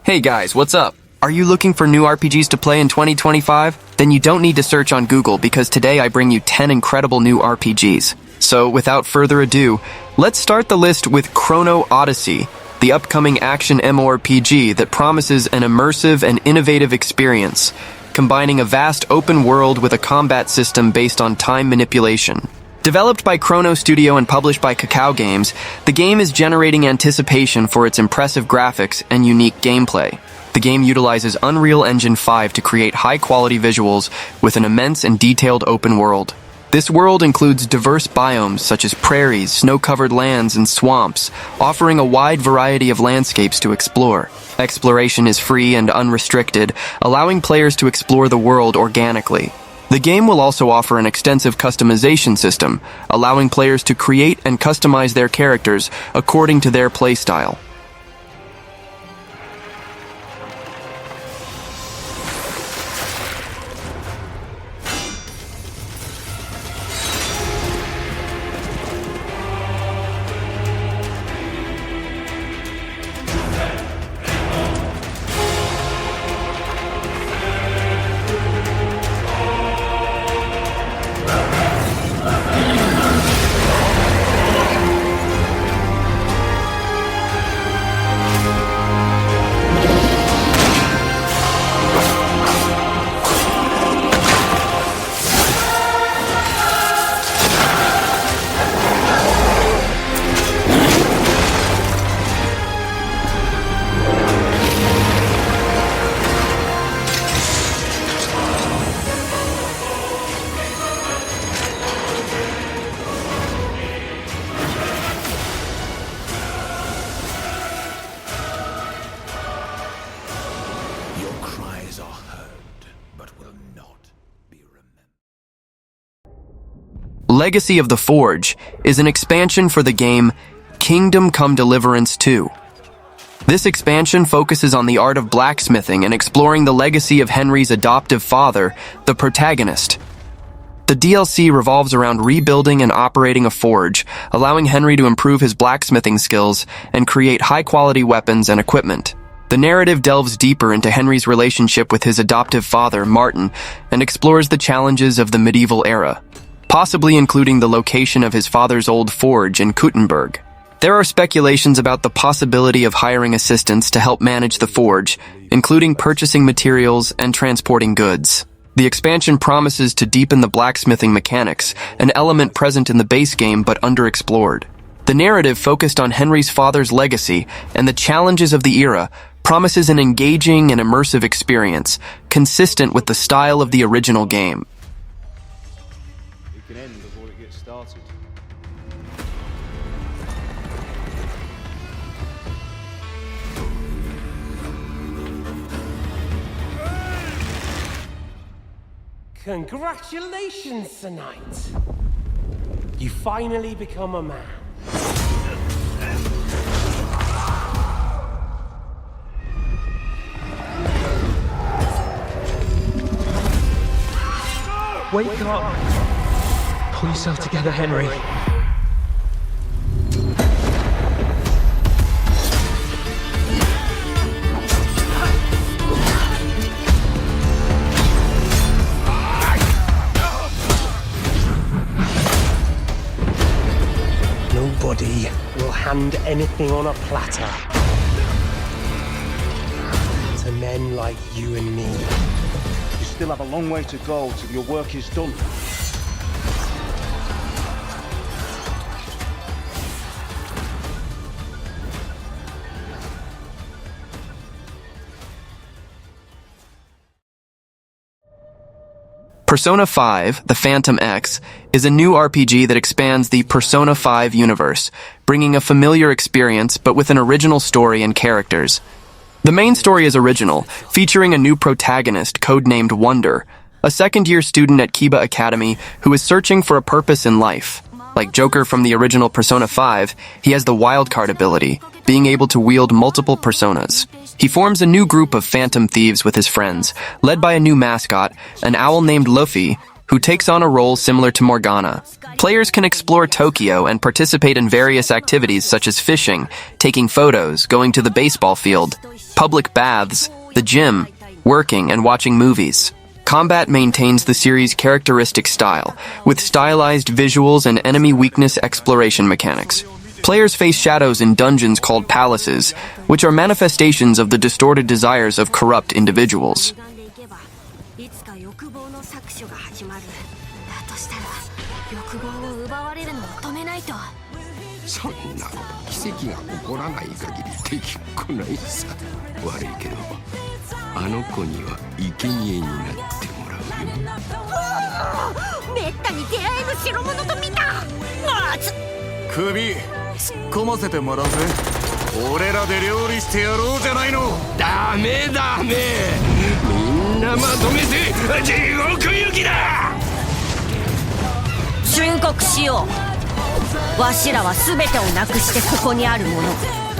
Hey guys, what's up? Are you looking for new RPGs to play in 2025? Then you don't need to search on Google because today I bring you 10 incredible new RPGs. So without further ado, let's start the list with Chrono Odyssey, the upcoming action MMORPG that promises an immersive and innovative experience, combining a vast open world with a combat system based on time manipulation. Developed by Chrono Studio and published by Cacao Games, the game is generating anticipation for its impressive graphics and unique gameplay. The game utilizes Unreal Engine 5 to create high-quality visuals with an immense and detailed open world. This world includes diverse biomes such as prairies, snow-covered lands, and swamps, offering a wide variety of landscapes to explore. Exploration is free and unrestricted, allowing players to explore the world organically. The game will also offer an extensive customization system, allowing players to create and customize their characters according to their playstyle. Legacy of the Forge is an expansion for the game Kingdom Come Deliverance 2. This expansion focuses on the art of blacksmithing and exploring the legacy of Henry's adoptive father, the protagonist. The DLC revolves around rebuilding and operating a forge, allowing Henry to improve his blacksmithing skills and create high-quality weapons and equipment. The narrative delves deeper into Henry's relationship with his adoptive father, Martin, and explores the challenges of the medieval era, possibly including the location of his father's old forge in Kuttenberg. There are speculations about the possibility of hiring assistants to help manage the forge, including purchasing materials and transporting goods. The expansion promises to deepen the blacksmithing mechanics, an element present in the base game but underexplored. The narrative focused on Henry's father's legacy and the challenges of the era promises an engaging and immersive experience, consistent with the style of the original game. End before it gets started. Congratulations tonight! You finally become a man. Wake up! Pull yourself together, Henry. Nobody will hand anything on a platter to men like you and me. You still have a long way to go till your work is done. Persona 5, The Phantom X, is a new RPG that expands the Persona 5 universe, bringing a familiar experience but with an original story and characters. The main story is original, featuring a new protagonist codenamed Wonder, a second-year student at Kiba Academy who is searching for a purpose in life. Like Joker from the original Persona 5, he has the wildcard ability, being able to wield multiple personas. He forms a new group of phantom thieves with his friends, led by a new mascot, an owl named Luffy, who takes on a role similar to Morgana. Players can explore Tokyo and participate in various activities such as fishing, taking photos, going to the baseball field, public baths, the gym, working, and watching movies. Combat maintains the series' characteristic style, with stylized visuals and enemy weakness exploration mechanics. Players face shadows in dungeons called palaces, which are manifestations of the distorted desires of corrupt individuals. いつか欲望の搾取が始まる。だとしたら欲望を奪われるのを止めないと。そんな奇跡が起こらない限りできっこないさ。悪いけどあの子には生贄になってもらうよ。めったに出会えぬ代物と見た。まず首突っ込ませてもらうぜ。俺らで料理してやろうじゃないの。ダメダメ、みんなまとめて地獄行きだ。忠告しよう。わしらは全てをなくしてここにあるもの。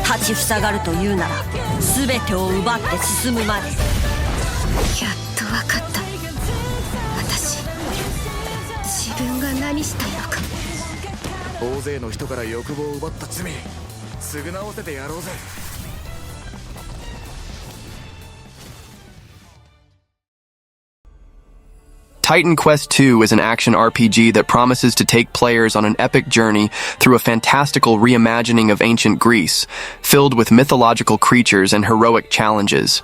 立ちふさがるというなら全てを奪って進むまで。やっと分かった。私自分が何したいのか。大勢の人から欲望を奪った罪償わせてやろうぜ。Titan Quest II is an action RPG that promises to take players on an epic journey through a fantastical reimagining of ancient Greece, filled with mythological creatures and heroic challenges.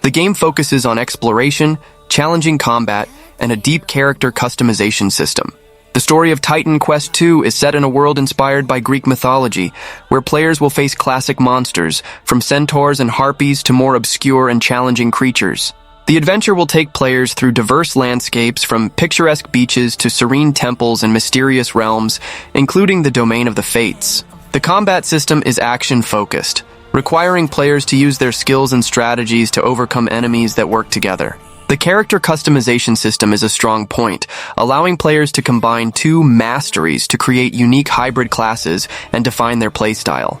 The game focuses on exploration, challenging combat, and a deep character customization system. The story of Titan Quest II is set in a world inspired by Greek mythology, where players will face classic monsters, from centaurs and harpies to more obscure and challenging creatures. The adventure will take players through diverse landscapes, from picturesque beaches to serene temples and mysterious realms, including the domain of the Fates. The combat system is action-focused, requiring players to use their skills and strategies to overcome enemies that work together. The character customization system is a strong point, allowing players to combine two masteries to create unique hybrid classes and define their playstyle.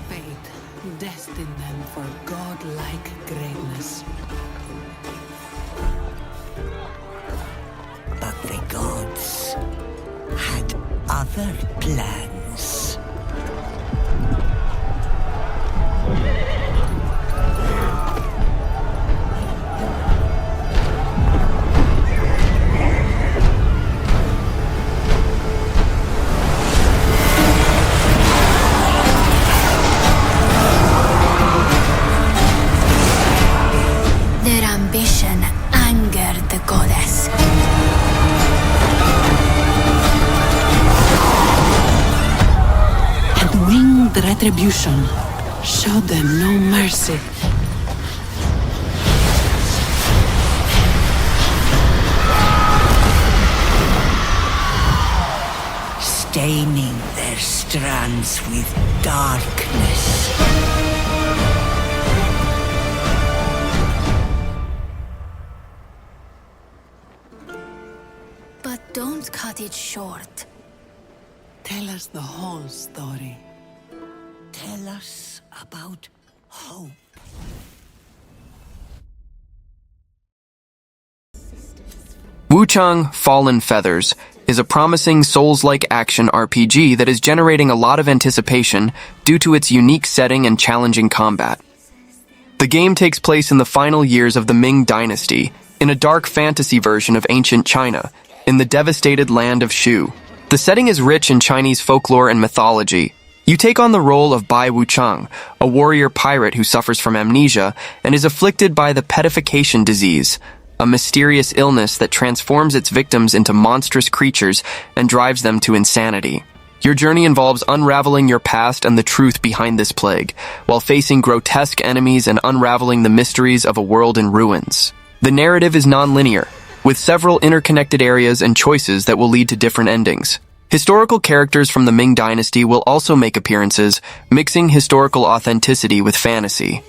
Fate destined them for godlike greatness. But the gods had other plans. Their ambition angered the goddess. And winged retribution showed them no mercy. Staining their strands with darkness. But don't cut it short. Tell us the whole story. Tell us about hope. Wuchang Fallen Feathers is a promising Souls-like action RPG that is generating a lot of anticipation due to its unique setting and challenging combat. The game takes place in the final years of the Ming Dynasty, in a dark fantasy version of ancient China, in the devastated land of Shu. The setting is rich in Chinese folklore and mythology. You take on the role of Bai Wuchang, a warrior pirate who suffers from amnesia and is afflicted by the petification disease, a mysterious illness that transforms its victims into monstrous creatures and drives them to insanity. Your journey involves unraveling your past and the truth behind this plague, while facing grotesque enemies and unraveling the mysteries of a world in ruins. The narrative is non-linear, with several interconnected areas and choices that will lead to different endings. Historical characters from the Ming Dynasty will also make appearances, mixing historical authenticity with fantasy.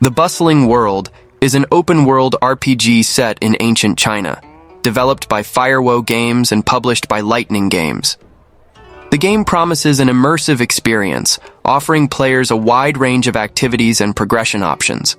The Bustling World is an open-world RPG set in ancient China, developed by Firewall Games and published by Lightning Games. The game promises an immersive experience, offering players a wide range of activities and progression options.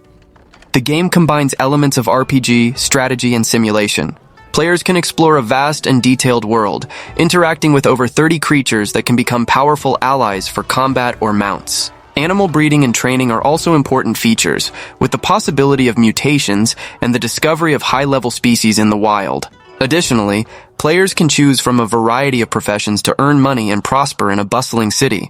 The game combines elements of RPG, strategy, and simulation. Players can explore a vast and detailed world, interacting with over 30 creatures that can become powerful allies for combat or mounts. Animal breeding and training are also important features, with the possibility of mutations and the discovery of high-level species in the wild. Additionally, players can choose from a variety of professions to earn money and prosper in a bustling city.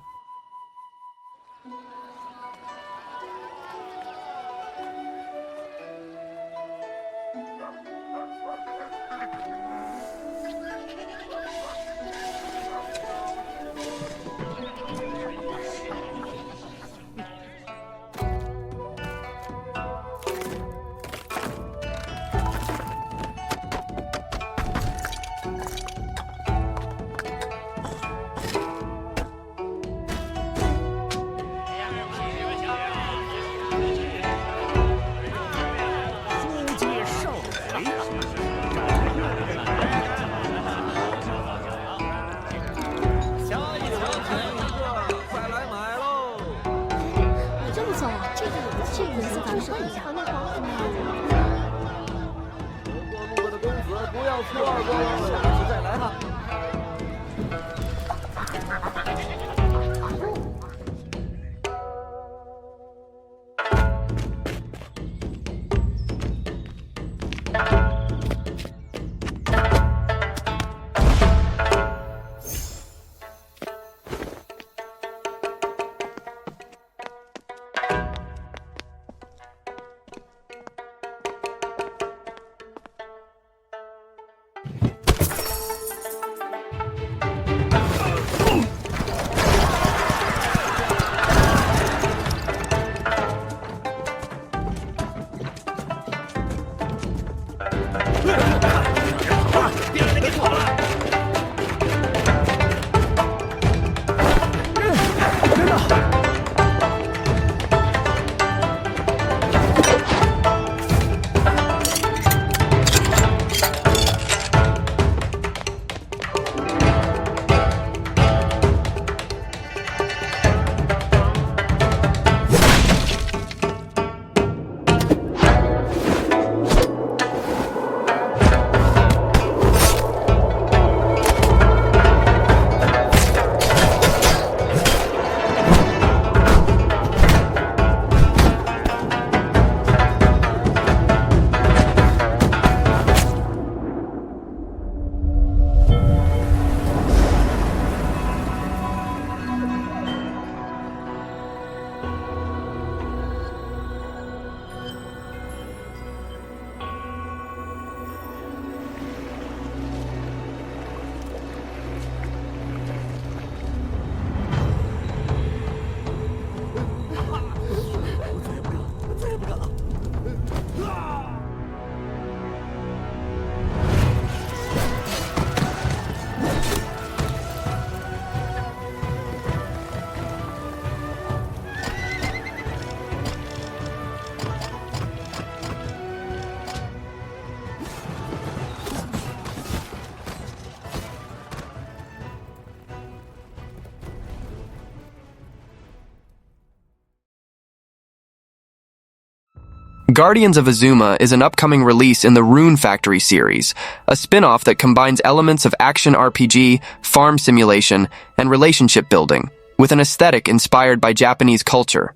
Guardians of Azuma is an upcoming release in the Rune Factory series, a spin-off that combines elements of action RPG, farm simulation, and relationship building, with an aesthetic inspired by Japanese culture.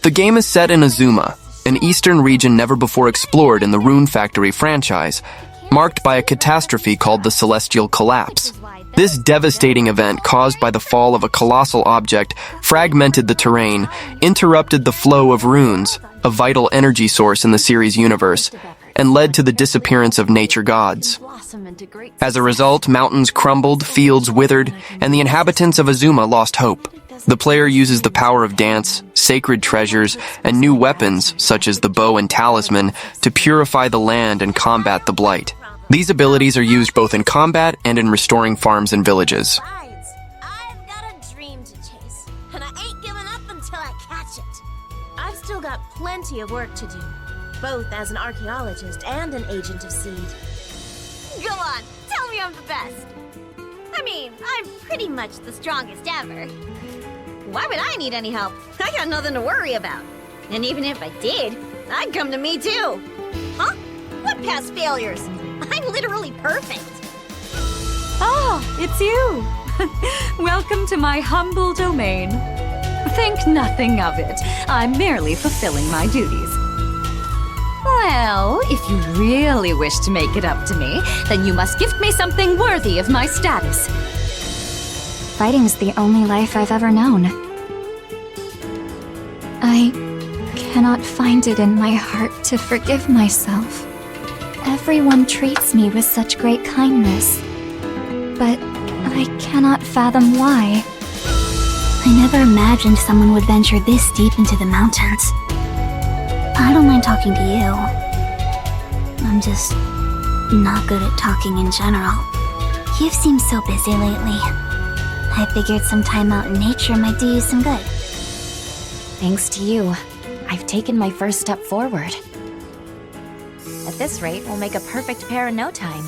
The game is set in Azuma, an eastern region never before explored in the Rune Factory franchise, marked by a catastrophe called the Celestial Collapse. This devastating event, caused by the fall of a colossal object, fragmented the terrain, interrupted the flow of runes, a vital energy source in the series' universe, and led to the disappearance of nature gods. As a result, mountains crumbled, fields withered, and the inhabitants of Azuma lost hope. The player uses the power of dance, sacred treasures, and new weapons, such as the bow and talisman, to purify the land and combat the blight. These abilities are used both in combat and in restoring farms and villages. I've got a dream to chase, and I ain't giving up until I catch it. I've still got plenty of work to do, both as an archaeologist and an agent of seed. Go on, tell me I'm the best. I mean, I'm pretty much the strongest ever. Why would I need any help? I got nothing to worry about. And even if I did, I'd come to me too. Huh? What past failures? I'm literally perfect. Oh, it's you. Welcome to my humble domain. Think nothing of it. I'm merely fulfilling my duties. Well, if you really wish to make it up to me, then you must gift me something worthy of my status. Fighting's the only life I've ever known. I cannot find it in my heart to forgive myself. Everyone treats me with such great kindness, but I cannot fathom why. I never imagined someone would venture this deep into the mountains. I don't mind talking to you. I'm just not good at talking in general. You've seemed so busy lately. I figured some time out in nature might do you some good. Thanks to you, I've taken my first step forward. At this rate, we'll make a perfect pair in no time.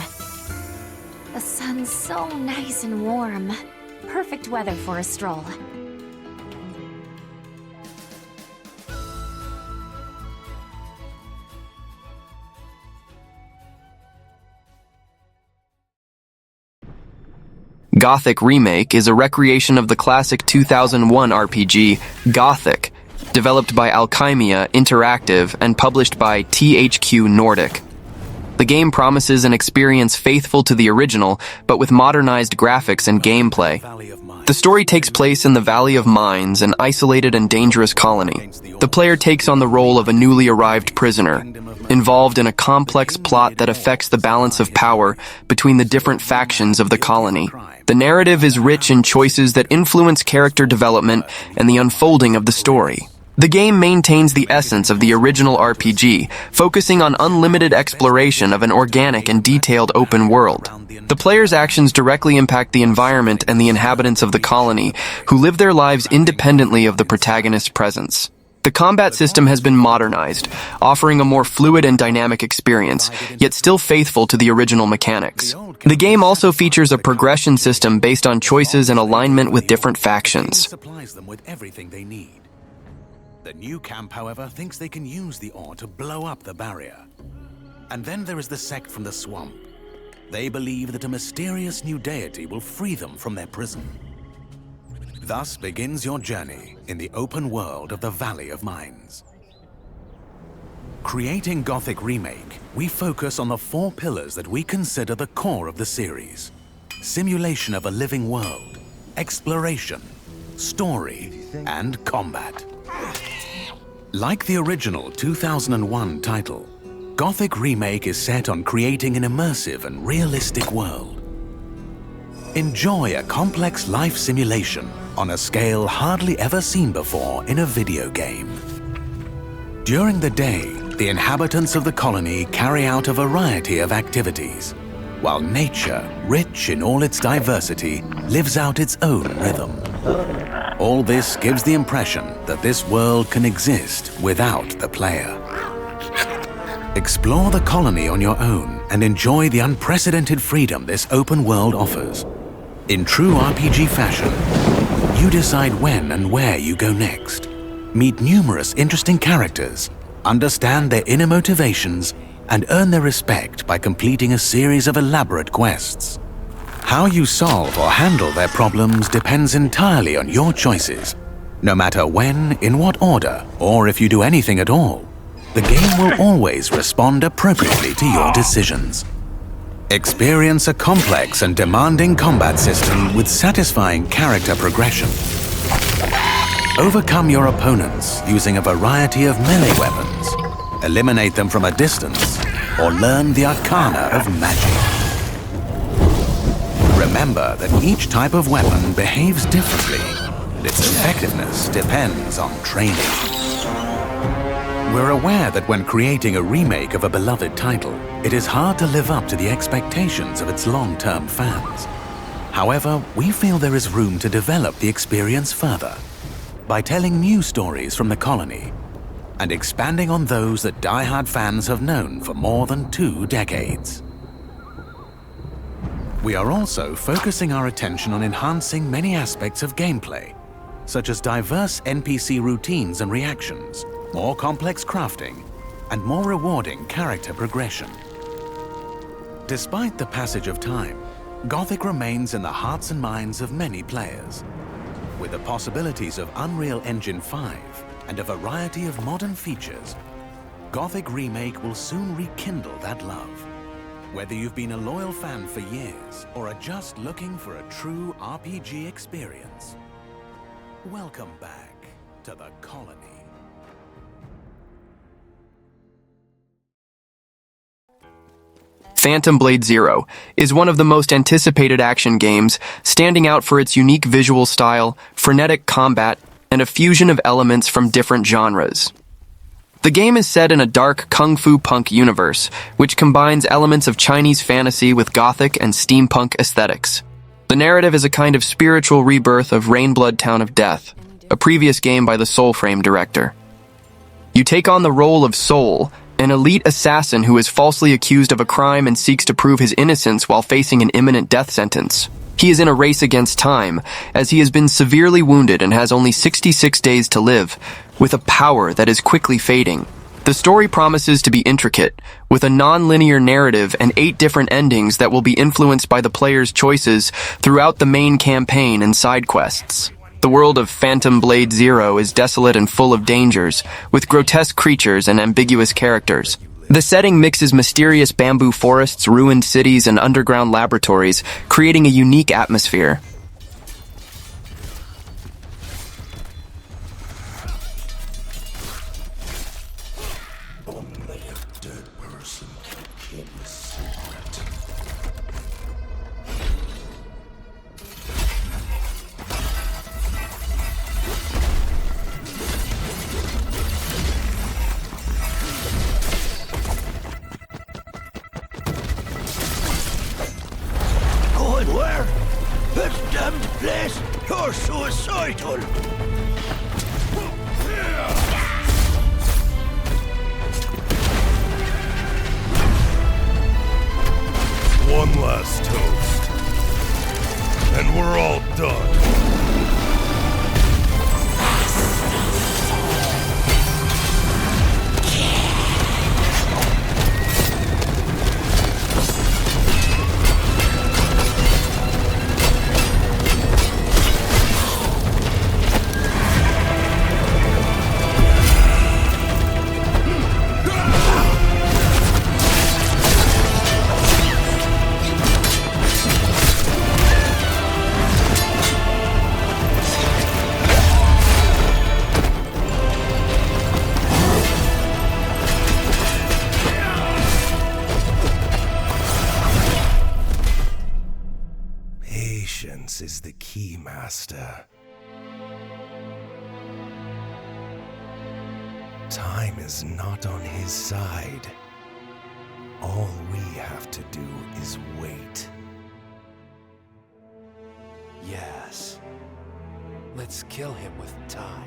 The sun's so nice and warm. Perfect weather for a stroll. Gothic Remake is a recreation of the classic 2001 RPG, Gothic, developed by Alchemia Interactive and published by THQ Nordic. The game promises an experience faithful to the original, but with modernized graphics and gameplay. The story takes place in the Valley of Mines, an isolated and dangerous colony. The player takes on the role of a newly arrived prisoner, involved in a complex plot that affects the balance of power between the different factions of the colony. The narrative is rich in choices that influence character development and the unfolding of the story. The game maintains the essence of the original RPG, focusing on unlimited exploration of an organic and detailed open world. The player's actions directly impact the environment and the inhabitants of the colony, who live their lives independently of the protagonist's presence. The combat system has been modernized, offering a more fluid and dynamic experience, yet still faithful to the original mechanics. The game also features a progression system based on choices and alignment with different factions. The new camp, however, thinks they can use the ore to blow up the barrier. And then there is the sect from the swamp. They believe that a mysterious new deity will free them from their prison. Thus begins your journey in the open world of the Valley of Mines. Creating Gothic Remake, we focus on the 4 pillars that we consider the core of the series. Simulation of a living world, exploration, story, and combat. Like the original 2001 title, Gothic Remake is set on creating an immersive and realistic world. Enjoy a complex life simulation on a scale hardly ever seen before in a video game. During the day, the inhabitants of the colony carry out a variety of activities, while nature, rich in all its diversity, lives out its own rhythm. All this gives the impression that this world can exist without the player. Explore the colony on your own and enjoy the unprecedented freedom this open world offers. In true RPG fashion, you decide when and where you go next. Meet numerous interesting characters understand their inner motivations, and earn their respect by completing a series of elaborate quests. How you solve or handle their problems depends entirely on your choices. No matter when, in what order, or if you do anything at all, the game will always respond appropriately to your decisions. Experience a complex and demanding combat system with satisfying character progression. Overcome your opponents using a variety of melee weapons, eliminate them from a distance, or learn the arcana of magic. Remember that each type of weapon behaves differently, and its effectiveness depends on training. We're aware that when creating a remake of a beloved title, it is hard to live up to the expectations of its long-term fans. However, we feel there is room to develop the experience further by telling new stories from the colony and expanding on those that die-hard fans have known for more than 2 decades. We are also focusing our attention on enhancing many aspects of gameplay, such as diverse NPC routines and reactions, more complex crafting, and more rewarding character progression. Despite the passage of time, Gothic remains in the hearts and minds of many players. With the possibilities of Unreal Engine 5 and a variety of modern features, Gothic Remake will soon rekindle that love. Whether you've been a loyal fan for years or are just looking for a true RPG experience, welcome back to the colony. Phantom Blade Zero is one of the most anticipated action games, standing out for its unique visual style, frenetic combat, and a fusion of elements from different genres. The game is set in a dark kung fu punk universe, which combines elements of Chinese fantasy with Gothic and steampunk aesthetics. The narrative is a kind of spiritual rebirth of Rainblood Town of Death, a previous game by the Soulframe director. You take on the role of Soul, an elite assassin who is falsely accused of a crime and seeks to prove his innocence while facing an imminent death sentence. He is in a race against time, as he has been severely wounded and has only 66 days to live, with a power that is quickly fading. The story promises to be intricate, with a non-linear narrative and 8 different endings that will be influenced by the player's choices throughout the main campaign and side quests. The world of Phantom Blade Zero is desolate and full of dangers, with grotesque creatures and ambiguous characters. The setting mixes mysterious bamboo forests, ruined cities, and underground laboratories, creating a unique atmosphere. Only a dead person can keep a secret. Going where? This damned place! You're suicidal! One last toast, and we're all done. Patience is the key, Master. Time is not on his side. All we have to do is wait. Yes. Let's kill him with time.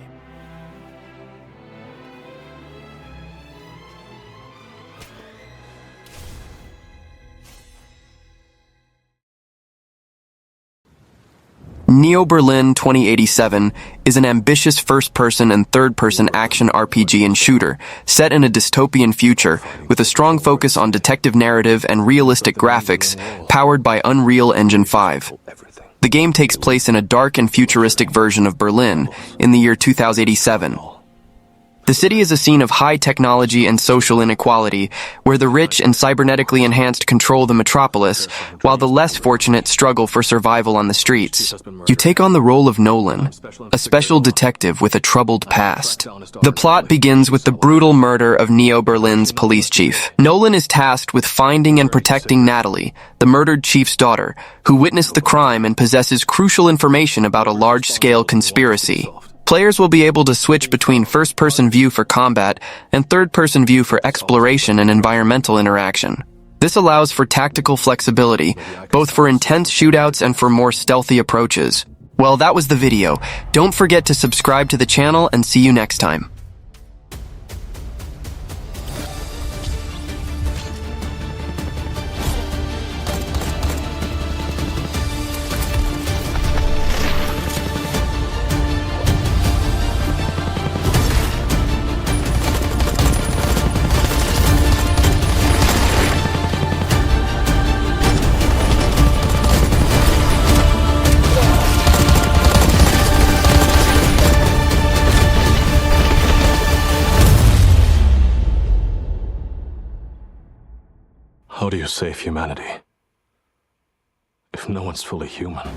Neo Berlin 2087 is an ambitious first-person and third-person action RPG and shooter set in a dystopian future with a strong focus on detective narrative and realistic graphics powered by Unreal Engine 5. The game takes place in a dark and futuristic version of Berlin in the year 2087. The city is a scene of high technology and social inequality, where the rich and cybernetically enhanced control the metropolis, while the less fortunate struggle for survival on the streets. You take on the role of Nolan, a special detective with a troubled past. The plot begins with the brutal murder of Neo Berlin's police chief. Nolan is tasked with finding and protecting Natalie, the murdered chief's daughter, who witnessed the crime and possesses crucial information about a large-scale conspiracy. Players will be able to switch between first-person view for combat and third-person view for exploration and environmental interaction. This allows for tactical flexibility, both for intense shootouts and for more stealthy approaches. Well, that was the video. Don't forget to subscribe to the channel and see you next time. How do you save humanity if no one's fully human?